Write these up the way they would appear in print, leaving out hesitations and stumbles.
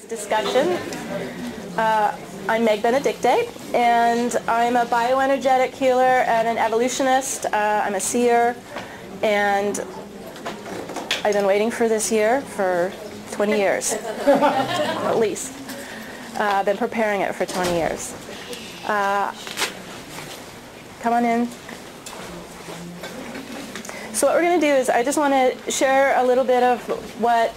Discussion. I'm Meg Benedicte, and I'm a bioenergetic healer and an evolutionist. I'm a seer, and I've been waiting for this year for 20 years, at least. I've been preparing it for 20 years. Come on in. So what we're going to do is I just want to share a little bit of what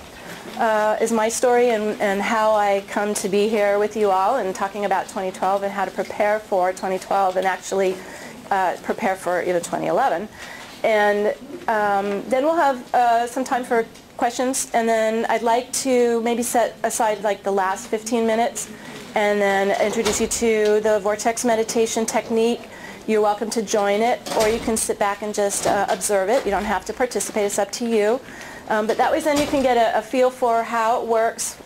is my story and how I come to be here with you all and talking about 2012 and how to prepare for 2012 and actually prepare for even 2011. And then we'll have some time for questions, and then I'd like to maybe set aside like the last 15 minutes and then introduce you to the vortex meditation technique. You're welcome to join it, or you can sit back and just observe it. You don't have to participate. It's up to you. But that way then you can get a feel for how it works.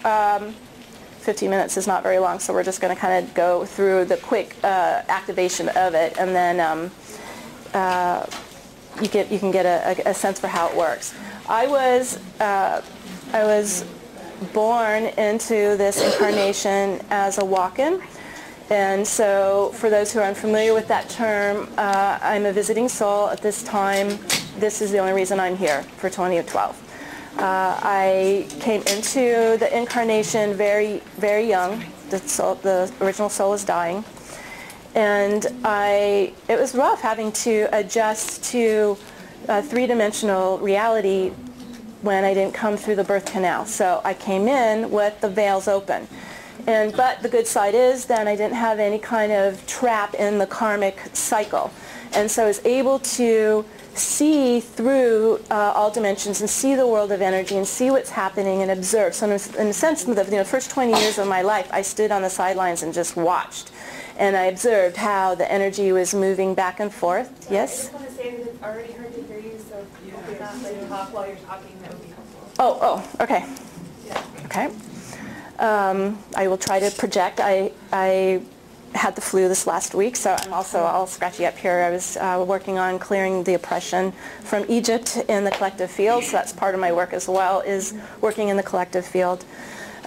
15 minutes is not very long, so we're just going to kind of go through the quick activation of it, and then you can get a sense for how it works. I was born into this incarnation as a walk-in. And so for those who are unfamiliar with that term, I'm a visiting soul at this time. This is the only reason I'm here for 2012. I came into the incarnation very, very young. The original soul was dying. And it was rough having to adjust to three-dimensional reality when I didn't come through the birth canal. So I came in with the veils open. But the good side is then I didn't have any kind of trap in the karmic cycle. And so I was able to see through all dimensions and see the world of energy and see what's happening and observe. So in a sense, the first 20 years of my life, I stood on the sidelines and just watched. And I observed how the energy was moving back and forth. Yes? I just want to say that it's already hard to hear you, so if you not talk while you're talking, that would be helpful. Oh, okay. Yeah. Okay. I will try to project. I had the flu this last week, so I'm also all scratchy up here. I was working on clearing the oppression from Egypt in the collective field, so that's part of my work as well, is working in the collective field.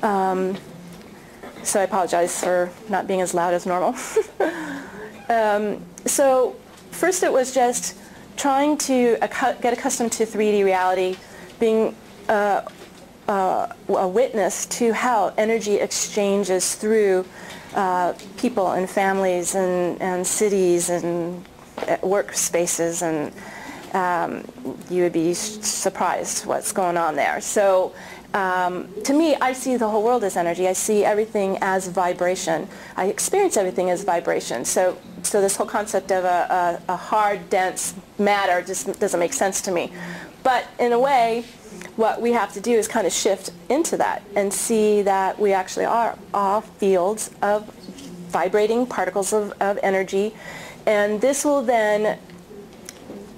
So I apologize for not being as loud as normal. So first it was just trying to get accustomed to 3D reality, being a witness to how energy exchanges through people and families and cities and workspaces, and you would be surprised what's going on there. So to me, I see the whole world as energy. I see everything as vibration. I experience everything as vibration. So this whole concept of a hard, dense matter just doesn't make sense to me. But in a way, what we have to do is kind of shift into that and see that we actually are all fields of vibrating particles of energy. And this will then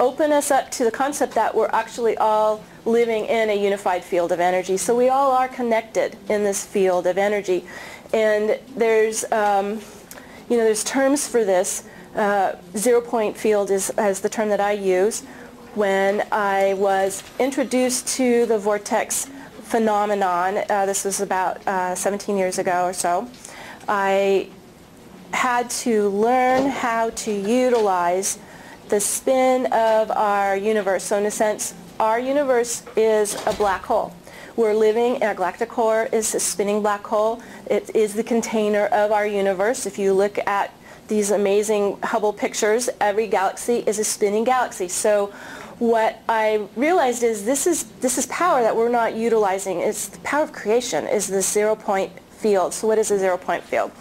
open us up to the concept that we're actually all living in a unified field of energy. So we all are connected in this field of energy. And there's terms for this. Zero-point field is the term that I use. When I was introduced to the vortex phenomenon, this was about 17 years ago or so, I had to learn how to utilize the spin of our universe. So in a sense, our universe is a black hole. We're living, our galactic core is a spinning black hole. It is the container of our universe. If you look at these amazing Hubble pictures, every galaxy is a spinning galaxy. So what I realized is this is power that we're not utilizing. It's the power of creation is the zero-point field. So what is a zero-point field?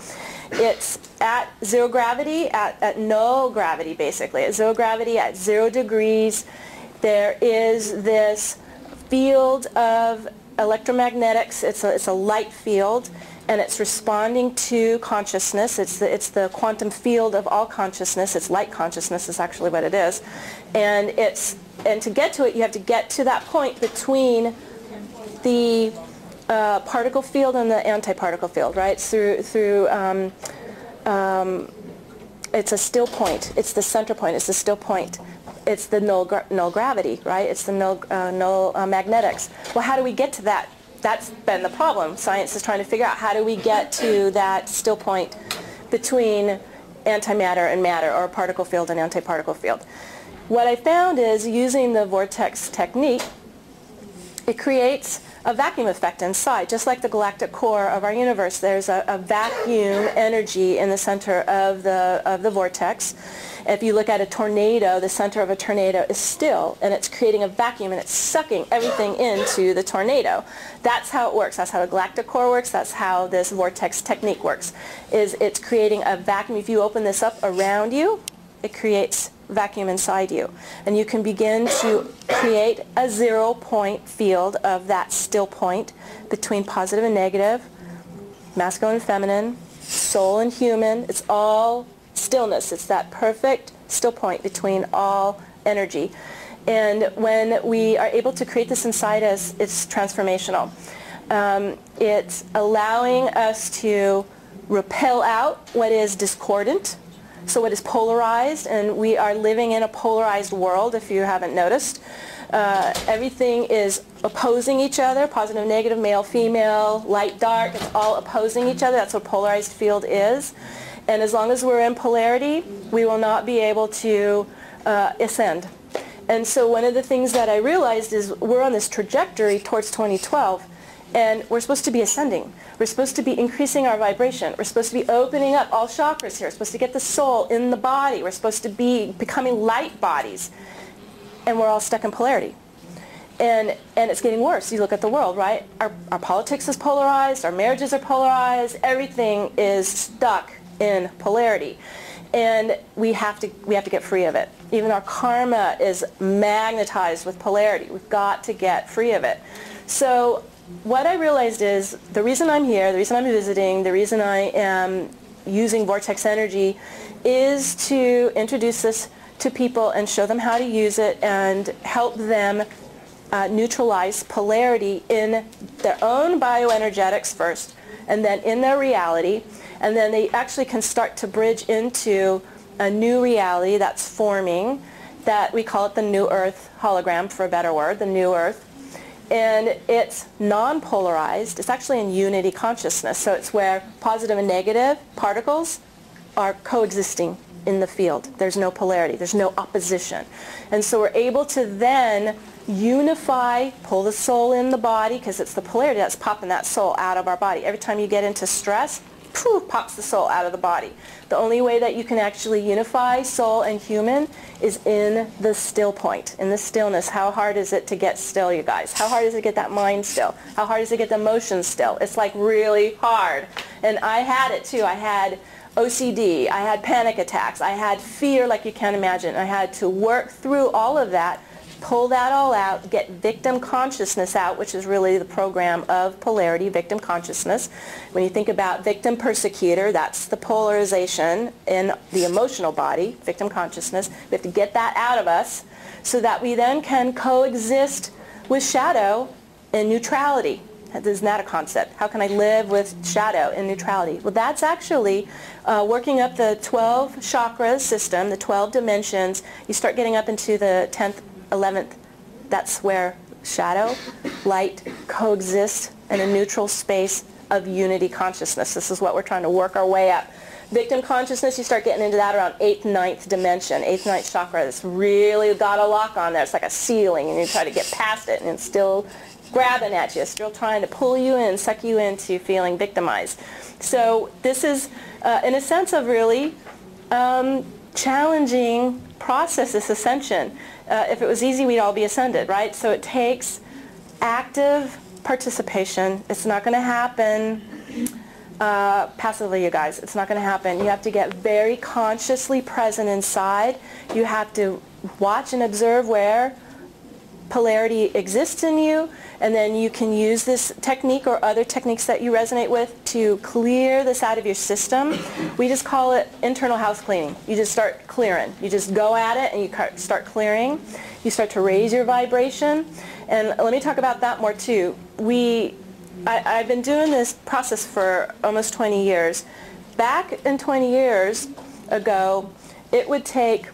It's at zero gravity, at null gravity basically. At zero gravity, at 0 degrees, there is this field of electromagnetics. It's a light field, and it's responding to consciousness. It's the quantum field of all consciousness. It's light consciousness is actually what it is. And to get to it, you have to get to that point between the particle field and the antiparticle field, right? It's it's a still point. It's the center point. It's the still point. It's the null gravity, right? It's the null magnetics. Well, how do we get to that that's been the problem. Science is trying to figure out how do we get to that still point between antimatter and matter, or particle field and antiparticle field. What I found is using the vortex technique, it creates a vacuum effect inside. Just like the galactic core of our universe, there's a vacuum energy in the center of the vortex. If you look at a tornado, the center of a tornado is still, and it's creating a vacuum, and it's sucking everything into the tornado. That's how it works. That's how a galactic core works. That's how this vortex technique works. It's creating a vacuum. If you open this up around you, it creates vacuum inside you. And you can begin to create a 0 point field of that still point between positive and negative, masculine and feminine, soul and human. It's all stillness. It's that perfect still point between all energy. And when we are able to create this inside us, it's transformational. It's allowing us to repel out what is discordant, so what is polarized, and we are living in a polarized world, if you haven't noticed. Everything is opposing each other, positive, negative, male, female, light, dark. It's all opposing each other. That's what polarized field is. And as long as we're in polarity, we will not be able to ascend. And so one of the things that I realized is we're on this trajectory towards 2012, and we're supposed to be ascending. We're supposed to be increasing our vibration. We're supposed to be opening up all chakras here. We're supposed to get the soul in the body. We're supposed to be becoming light bodies. And we're all stuck in polarity. And it's getting worse. You look at the world, right? Our politics is polarized. Our marriages are polarized. Everything is stuck in polarity. And we have to get free of it. Even our karma is magnetized with polarity. We've got to get free of it. So what I realized is the reason I'm here, the reason I'm visiting, the reason I am using vortex energy is to introduce this to people and show them how to use it and help them neutralize polarity in their own bioenergetics first, and then in their reality, and then they actually can start to bridge into a new reality that's forming, that we call it the New Earth hologram, for a better word, the New Earth. And it's non-polarized. It's actually in unity consciousness. So it's where positive and negative particles are coexisting in the field. There's no polarity. There's no opposition. And so we're able to then unify, pull the soul in the body, because it's the polarity that's popping that soul out of our body. Every time you get into stress, poof, pops the soul out of the body. The only way that you can actually unify soul and human is in the still point, in the stillness. How hard is it to get still, you guys? How hard is it to get that mind still? How hard is it to get the emotions still? It's like really hard. And I had it too. I had OCD. I had panic attacks. I had fear like you can't imagine. I had to work through all of that, pull that all out, get victim consciousness out, which is really the program of polarity, victim consciousness. When you think about victim persecutor, that's the polarization in the emotional body, victim consciousness. We have to get that out of us so that we then can coexist with shadow in neutrality. Isn't that a concept? How can I live with shadow in neutrality? Well, that's actually working up the 12 chakras system, the 12 dimensions. You start getting up into the 10th, 11th, that's where shadow, light coexist in a neutral space of unity consciousness. This is what we're trying to work our way up. Victim consciousness, you start getting into that around 8th, 9th dimension, 8th, 9th chakra. It's really got a lock on there. It's like a ceiling, and you try to get past it, and it's still grabbing at you, still trying to pull you in, suck you into feeling victimized. So this is, in a sense, of really challenging process, this ascension. If it was easy, we'd all be ascended, right? So it takes active participation. It's not going to happen passively, you guys. It's not going to happen. You have to get very consciously present inside. You have to watch and observe where polarity exists in you, and then you can use this technique or other techniques that you resonate with to clear this out of your system. We just call it internal house cleaning. You just start clearing. You just go at it and you start clearing. You start to raise your vibration. And let me talk about that more too. I've been doing this process for almost 20 years. Back in 20 years ago, it would take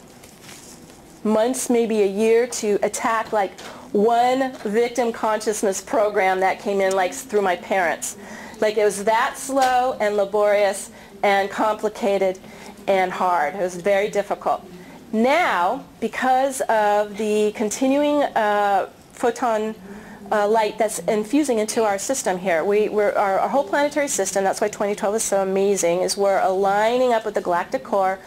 months, maybe a year, to attack like one victim consciousness program that came in like through my parents. Like it was that slow and laborious and complicated and hard. It was very difficult. Now, because of the continuing photon light that's infusing into our system here, our whole planetary system, that's why 2012 is so amazing, is we're aligning up with the galactic core,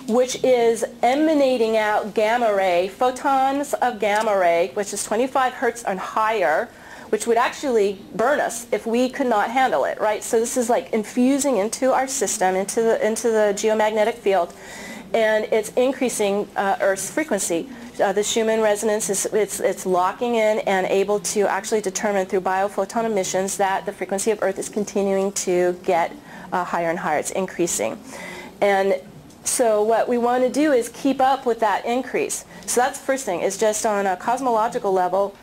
which is emanating out gamma ray, photons of gamma ray, which is 25 hertz and higher, which would actually burn us if we could not handle it, right? So this is like infusing into our system, into the geomagnetic field, and it's increasing Earth's frequency. The Schumann resonance it's locking in and able to actually determine through biophoton emissions that the frequency of Earth is continuing to get higher and higher. It's increasing. And so what we want to do is keep up with that increase. So that's the first thing, is just on a cosmological level,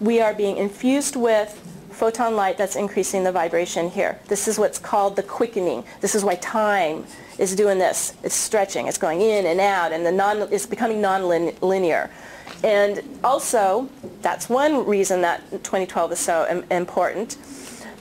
we are being infused with photon light that's increasing the vibration here. This is what's called the quickening. This is why time is doing this. It's stretching. It's going in and out, and it's becoming non-linear. And also, that's one reason that 2012 is so important.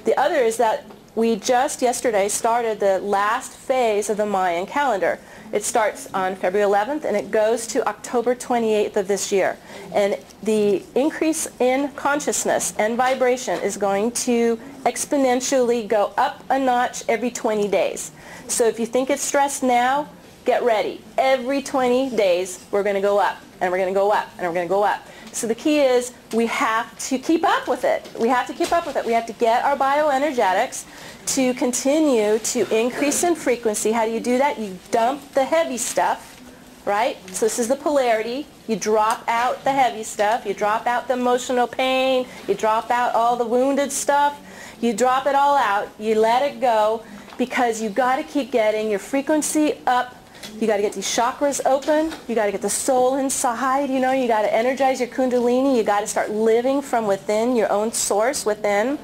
The other is that we just yesterday started the last phase of the Mayan calendar. It starts on February 11th and it goes to October 28th of this year. And the increase in consciousness and vibration is going to exponentially go up a notch every 20 days. So if you think it's stressed now, get ready. Every 20 days we're going to go up, and we're going to go up, and we're going to go up. So the key is we have to keep up with it. We have to keep up with it. We have to get our bioenergetics to continue to increase in frequency. How do you do that? You dump the heavy stuff, right? So this is the polarity. You drop out the heavy stuff. You drop out the emotional pain. You drop out all the wounded stuff. You drop it all out. You let it go, because you've got to keep getting your frequency up. You got to get these chakras open. You got to get the soul inside. You know, you got to energize your kundalini. You got to start living from within, your own source within,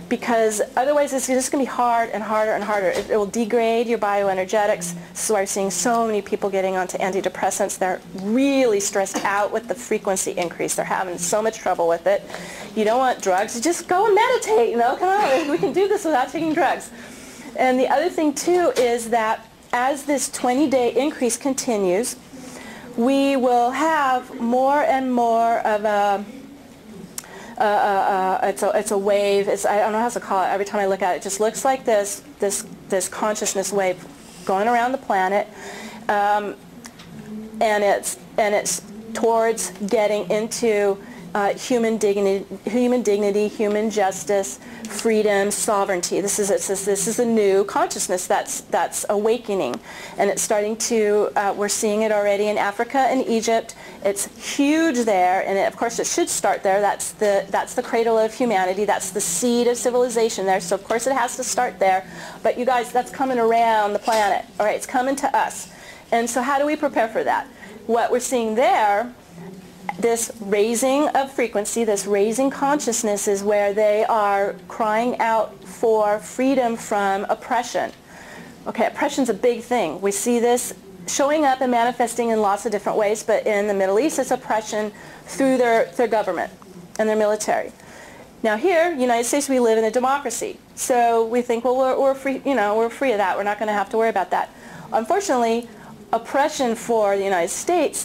because otherwise it's just going to be hard and harder and harder. It will degrade your bioenergetics. This is why we're seeing so many people getting onto antidepressants. They're really stressed out with the frequency increase. They're having so much trouble with it. You don't want drugs. You just go and meditate. You know, come on, we can do this without taking drugs. And the other thing too is that as this 20-day increase continues, we will have more and more of a it's a wave. I don't know how to call it. Every time I look at it, it just looks like this consciousness wave going around the planet, and it's towards getting into human dignity, human justice, freedom, sovereignty. This is a new consciousness that's awakening, and it's starting to. We're seeing it already in Africa and Egypt. It's huge there, and of course it should start there. That's the cradle of humanity. That's the seed of civilization there. So of course it has to start there. But you guys, that's coming around the planet. All right, it's coming to us. And so how do we prepare for that? What we're seeing there, this raising of frequency, this raising consciousness, is where they are crying out for freedom from oppression. Okay, oppression's a big thing. We see this showing up and manifesting in lots of different ways, but in the Middle East it's oppression through their government and their military. Now here, United States, we live in a democracy. So we think, well, we're free, you know, we're free of that. We're not going to have to worry about that. Unfortunately, oppression for the United States